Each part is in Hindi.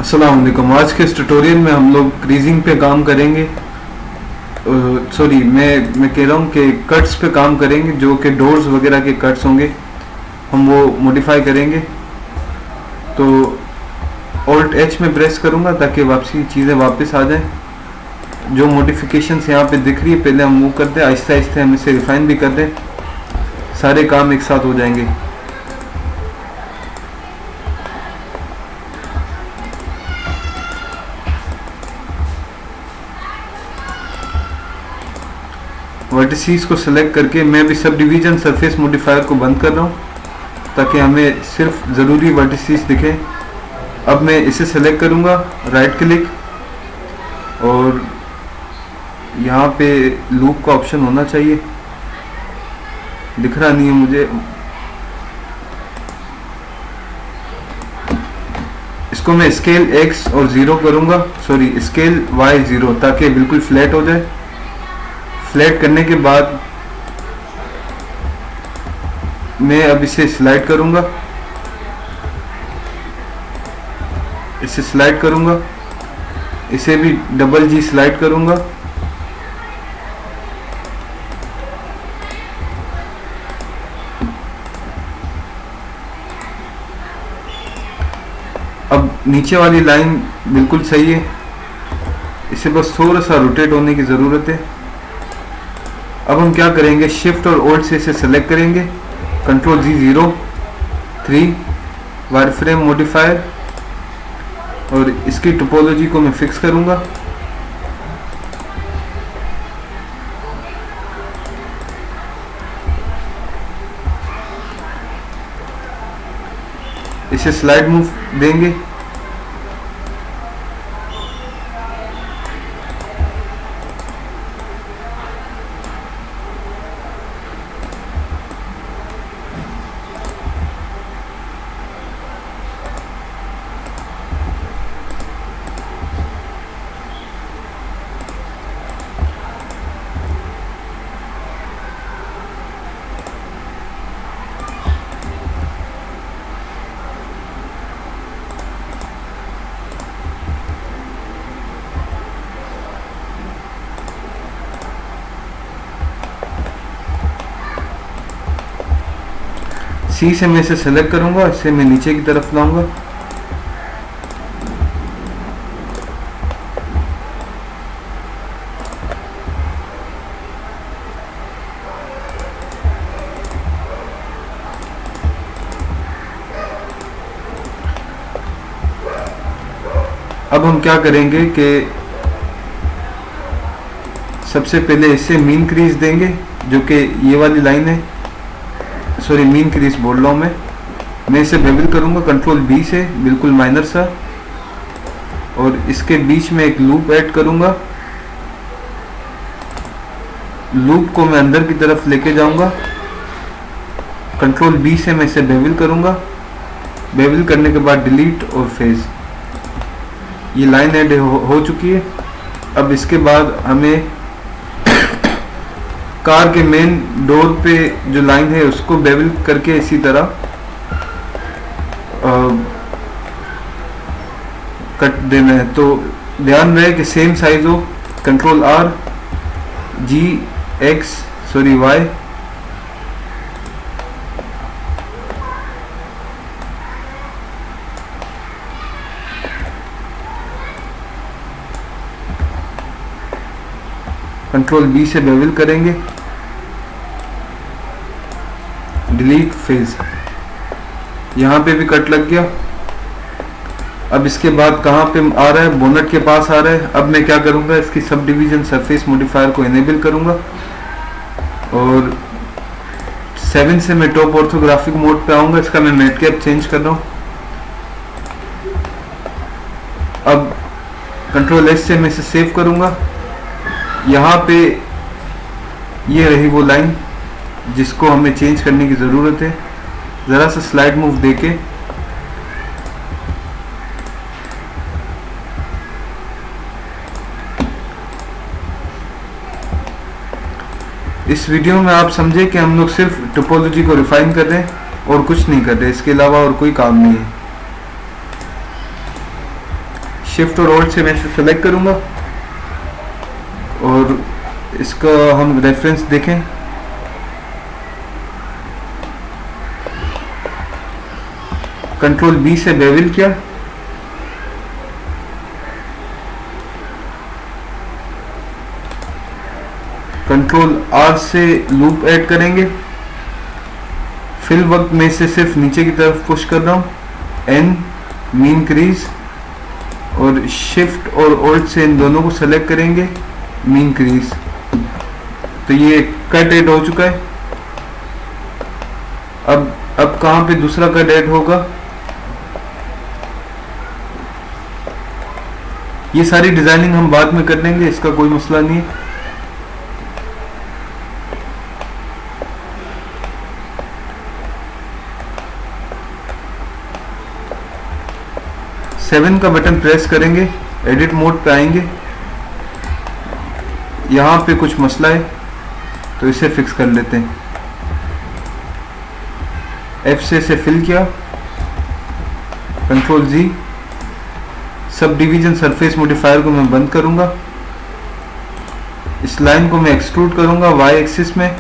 अस्सलाम वालेकुम। आज के इस ट्यूटोरियल में हम लोग क्रीजिंग पे काम करेंगे। मैं कह रहा हूँ कि कट्स पे काम करेंगे, जो कि डोर्स वगैरह के कट्स होंगे हम वो मॉडिफाई करेंगे। तो ऑल्ट एच में प्रेस करूँगा ताकि वापसी चीज़ें वापस आ जाएं। जो मॉडिफिकेशंस यहाँ पे दिख रही है पहले हम वो करते हैं, आहिस्ता आहिस्ता हम इसे रिफाइन भी कर दें, सारे काम एक साथ हो जाएंगे। वर्टिसीज को सिलेक्ट करके मैं भी सब डिवीजन सरफेस मॉडिफायर को बंद कर रहा हूँ ताकि हमें सिर्फ ज़रूरी वर्टिसीज दिखें। अब मैं इसे सेलेक्ट करूँगा, राइट क्लिक, और यहाँ पे लूप का ऑप्शन होना चाहिए, दिख रहा नहीं है मुझे। इसको मैं स्केल x और 0 करूँगा, स्केल y 0, ताकि बिल्कुल फ्लैट हो जाए। फ्लैट करने के बाद मैं अब इसे स्लाइड करूँगा, इसे भी डबल जी स्लाइड करूँगा। अब नीचे वाली लाइन बिल्कुल सही है, इसे बस थोड़ा सा रोटेट होने की ज़रूरत है। अब हम क्या करेंगे, शिफ्ट और ओल्ड से इसे सेलेक्ट करेंगे, कंट्रोल जी 0 3 वायरफ्रेम मॉडिफायर, और इसकी टोपोलॉजी को मैं फिक्स करूंगा। इसे स्लाइड मूव देंगे। सी से मैं इसे सेलेक्ट करूंगा, इसे मैं नीचे की तरफ लाऊंगा। अब हम क्या करेंगे कि सबसे पहले इसे मीन क्रीज देंगे, जो कि ये वाली लाइन है। मीन क्रीज बोल रहा हूँ मैं इसे बेवल करूँगा कंट्रोल बी से, बिल्कुल माइनर सा, और इसके बीच में एक लूप ऐड करूँगा। लूप को मैं अंदर की तरफ लेके जाऊँगा, कंट्रोल बी से मैं इसे बेवल करूँगा। बेवल करने के बाद डिलीट और फेज, ये लाइन ऐड हो चुकी है। अब इसके बाद हमें कार के मेन डोर पे जो लाइन है उसको बेवल करके इसी तरह कट देना है। तो ध्यान रहे कि सेम साइज हो, control R G X Y, control B से बेवल करेंगे, डिलीट फेज, यहाँ पे भी कट लग गया। अब इसके बाद कहाँ पे आ रहा है, बोनट के पास आ रहा है। अब मैं क्या करूँगा, इसकी सब डिवीजन सरफेस मॉडिफायर को इनेबल करूँगा, और 7 से मैं टॉप ऑर्थोग्राफिक मोड पे आऊँगा। इसका मैं मैट कैप चेंज कर रहा हूँ। अब कंट्रोल एस से मैं इसे सेव करूँगा। यहाँ पे ये रही वो लाइन जिसको हमें चेंज करने की ज़रूरत है। ज़रा सा स्लाइड मूव देके इस वीडियो में आप समझे कि हम लोग सिर्फ टोपोलॉजी को रिफाइन कर रहे हैं और कुछ नहीं कर रहे, इसके अलावा और कोई काम नहीं है। शिफ्ट और होल्ड से मैं इसे सेलेक्ट करूँगा और इसका हम रेफरेंस देखें। कंट्रोल बी से बेविल किया, कंट्रोल आर से लूप ऐड करेंगे। फिल वक्त में से सिर्फ नीचे की तरफ पुश कर रहा हूँ, एन मीन क्रीज, और शिफ्ट और ओल्ड से इन दोनों को सेलेक्ट करेंगे, मीन क्रीज। तो ये कट ऐड हो चुका है। अब कहाँ पे दूसरा कट ऐड होगा, ये सारी डिजाइनिंग हम बाद में कर लेंगे, इसका कोई मसला नहीं है। सेवन का बटन प्रेस करेंगे, एडिट मोड पे आएंगे। यहाँ पे कुछ मसला है तो इसे फिक्स कर लेते हैं। F से इसे फिल किया, कंट्रोल जी। सब डिवीजन सरफेस मॉडिफायर को मैं बंद करूंगा। इस लाइन को मैं एक्सट्रूड करूंगा y एक्सिस में।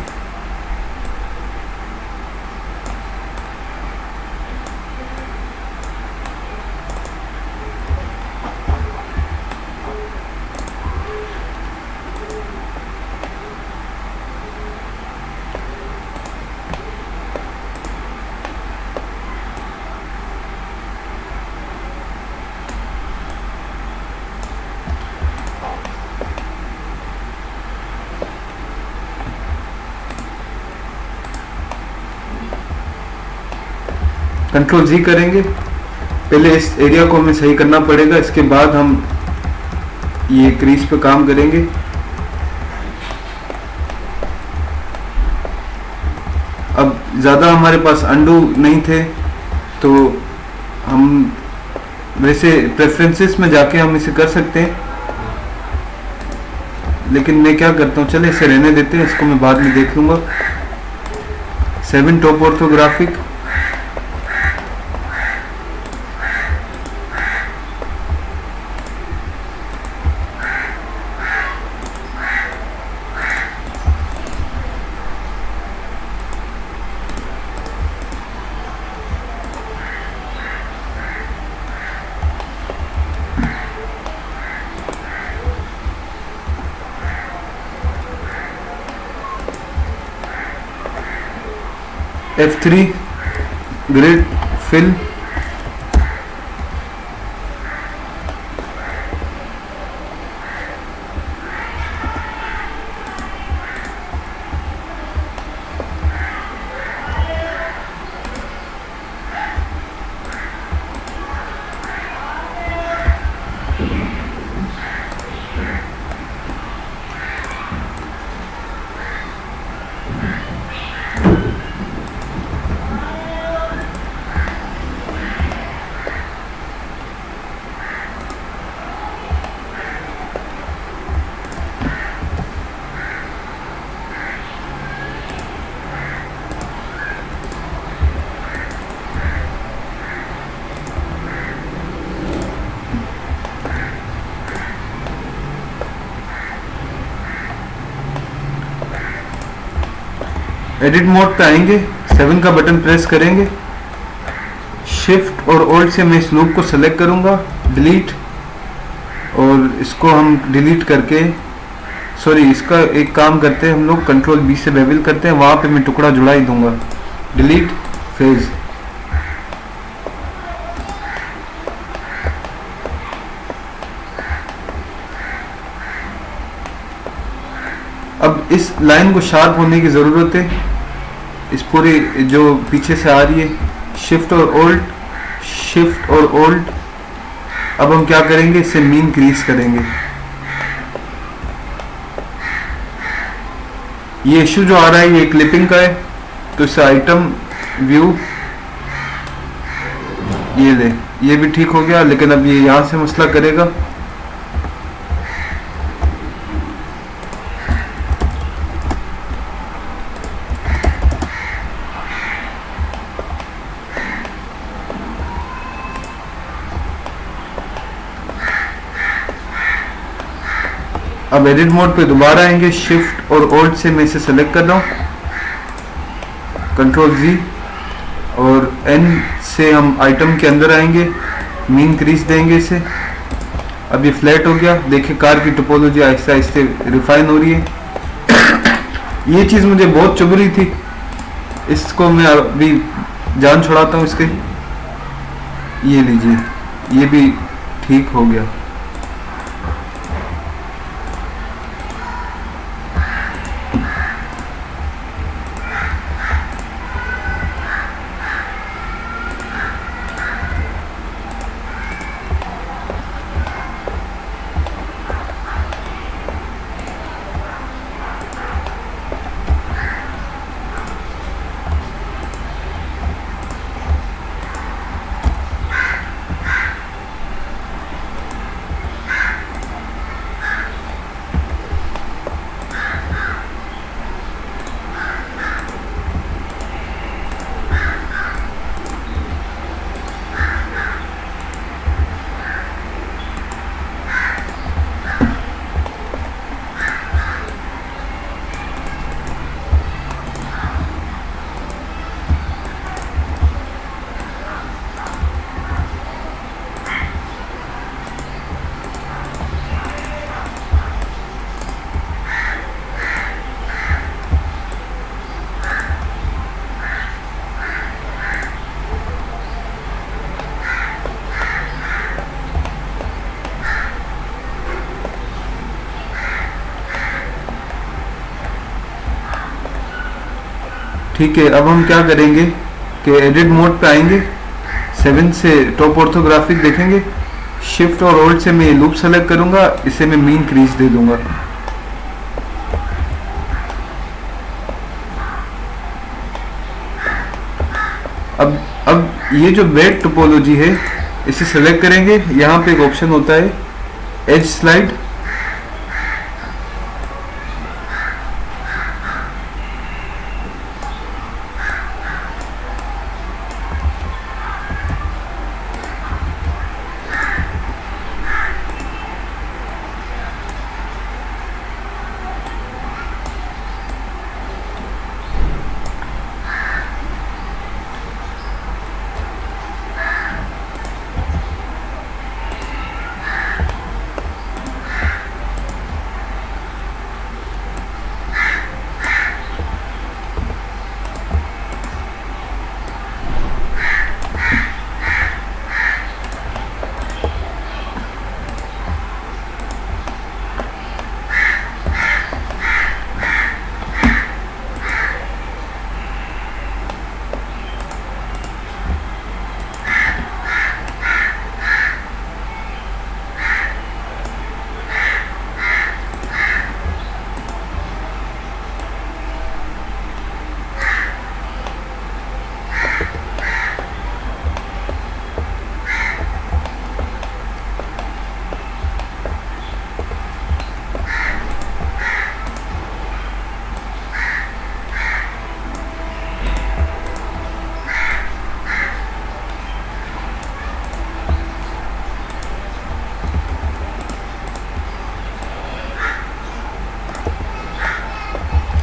कंट्रोल जी करेंगे। पहले इस एरिया को हमें सही करना पड़ेगा, इसके बाद हम ये क्रीज पे काम करेंगे। अब ज़्यादा हमारे पास अंडू नहीं थे तो हम वैसे प्रेफरेंसेस में जाके हम इसे कर सकते हैं, लेकिन मैं क्या करता हूँ, चले इसे रहने देते हैं, इसको मैं बाद में देख लूँगा। 7 top orthographic, F3 grid fill, edit mode पे आएंगे, 7 का बटन प्रेस करेंगे, शिफ्ट और ओल्ड से मैं इस लूप को सेलेक्ट करूंगा, डिलीट, और इसको हम डिलीट करके, सॉरी इसका एक काम करते हैं हम लोग, कंट्रोल बी से बेविल करते हैं, वहां पे मैं टुकड़ा जुड़ा ही दूंगा, डिलीट फेज। अब इस लाइन को शार्प होने की ज़रूरत है, इस पूरी जो पीछे से आ रही है, शिफ्ट और ओल्ड, शिफ्ट और ओल्ड। अब हम क्या करेंगे, इसे मीन क्रीज करेंगे। ये इशू जो आ रहा है ये क्लिपिंग का है, तो इसे आइटम व्यू, ये ले, ये भी ठीक हो गया, लेकिन अब ये यहाँ से मसला करेगा। अब एडिट मोड पे दोबारा आएंगे, शिफ्ट और ऑल्ट से मैं इसे सेलेक्ट कर रहा हूँ, कंट्रोल जी, और एन से हम आइटम के अंदर आएंगे, मीन क्रीज देंगे इसे। अब ये फ्लैट हो गया। देखिए कार की टोपोलॉजी आहिस्ते आहिस्ते रिफाइन हो रही है। ये चीज़ मुझे बहुत चुभ रही थी, इसको मैं अभी जान छुड़ाता हूँ इसके। ये लीजिए, ये भी ठीक हो गया। ठीक है, अब हम क्या करेंगे कि एडिट मोड पे आएंगे, 7 से टॉप ऑर्थोग्राफिक देखेंगे, शिफ्ट और होल्ड से मैं लूप सेलेक्ट करूंगा, इसे मैं मीन क्रीज दे दूंगा। अब ये जो बैक टोपोलॉजी है इसे सेलेक्ट करेंगे। यहाँ पे एक ऑप्शन होता है एज स्लाइड,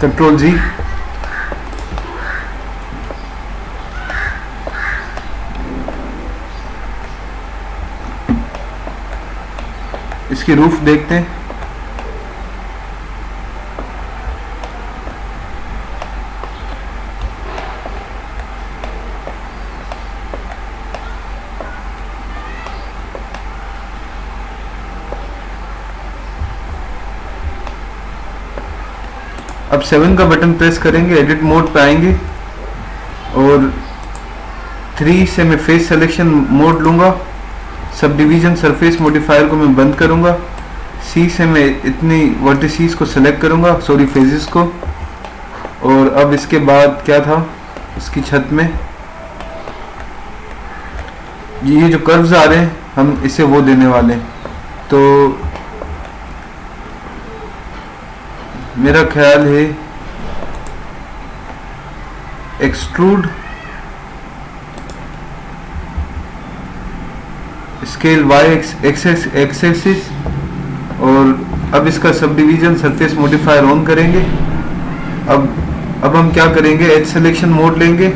कंट्रोल जी, इसकी रूफ देखते हैं। अब 7 का बटन प्रेस करेंगे, एडिट मोड पे आएंगे और 3 से मैं फेस सिलेक्शन मोड लूँगा, सब डिवीजन सरफेस मॉडिफायर को मैं बंद करूँगा, सी से मैं इतनी वर्टिसीज को सेलेक्ट करूँगा, सॉरी फेजेस को। और अब इसके बाद क्या था इसकी छत में, ये जो कर्व्स आ रहे हैं हम इसे वो देने वाले हैं। तो मेरा ख्याल है एक्सट्रूड स्केल y एक्सेसिस और अब इसका sub division surface modifier on करेंगे। अब हम क्या करेंगे, एज सिलेक्शन मोड लेंगे।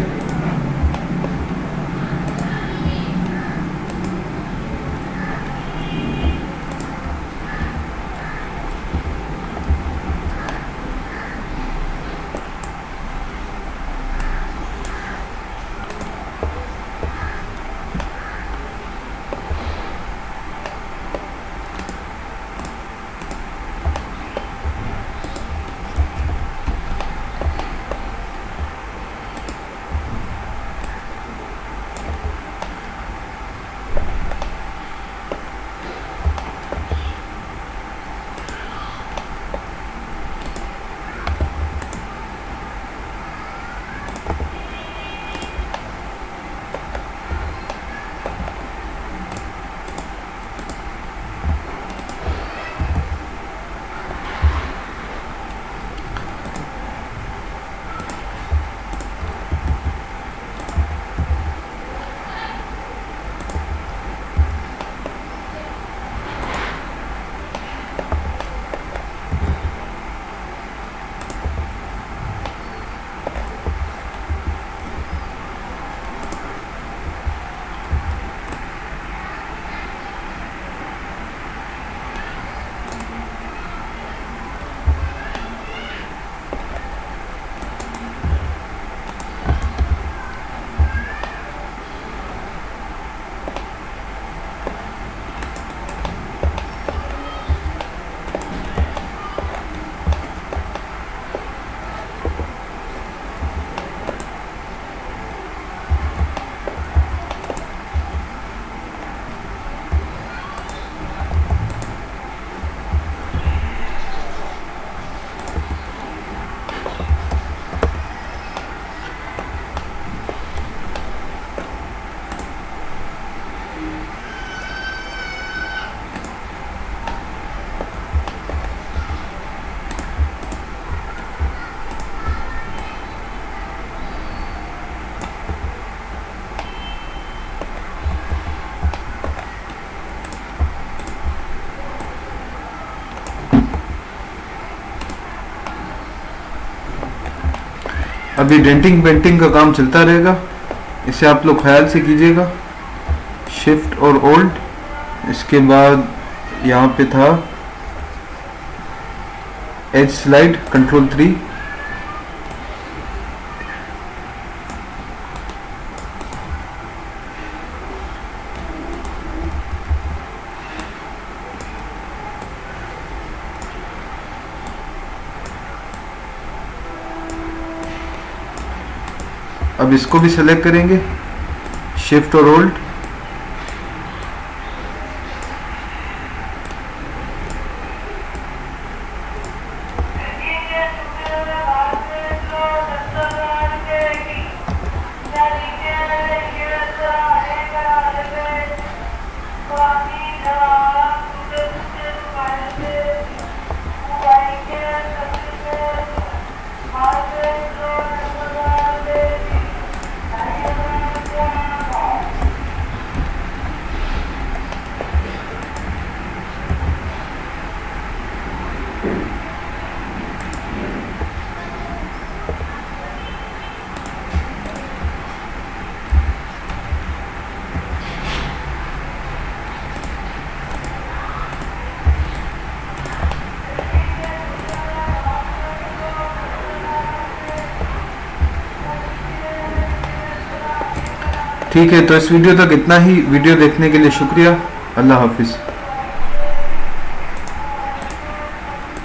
अभी डेंटिंग पेंटिंग का काम चलता रहेगा, इसे आप लोग ख्याल से कीजिएगा। शिफ्ट और ओल्ड, इसके बाद यहाँ पे था एज स्लाइड, कंट्रोल 3। अब इसको भी सेलेक्ट करेंगे, शिफ्ट और होल्ड। ठीक है, तो इस वीडियो तक इतना ही। वीडियो देखने के लिए शुक्रिया। अल्लाह हाफिज़।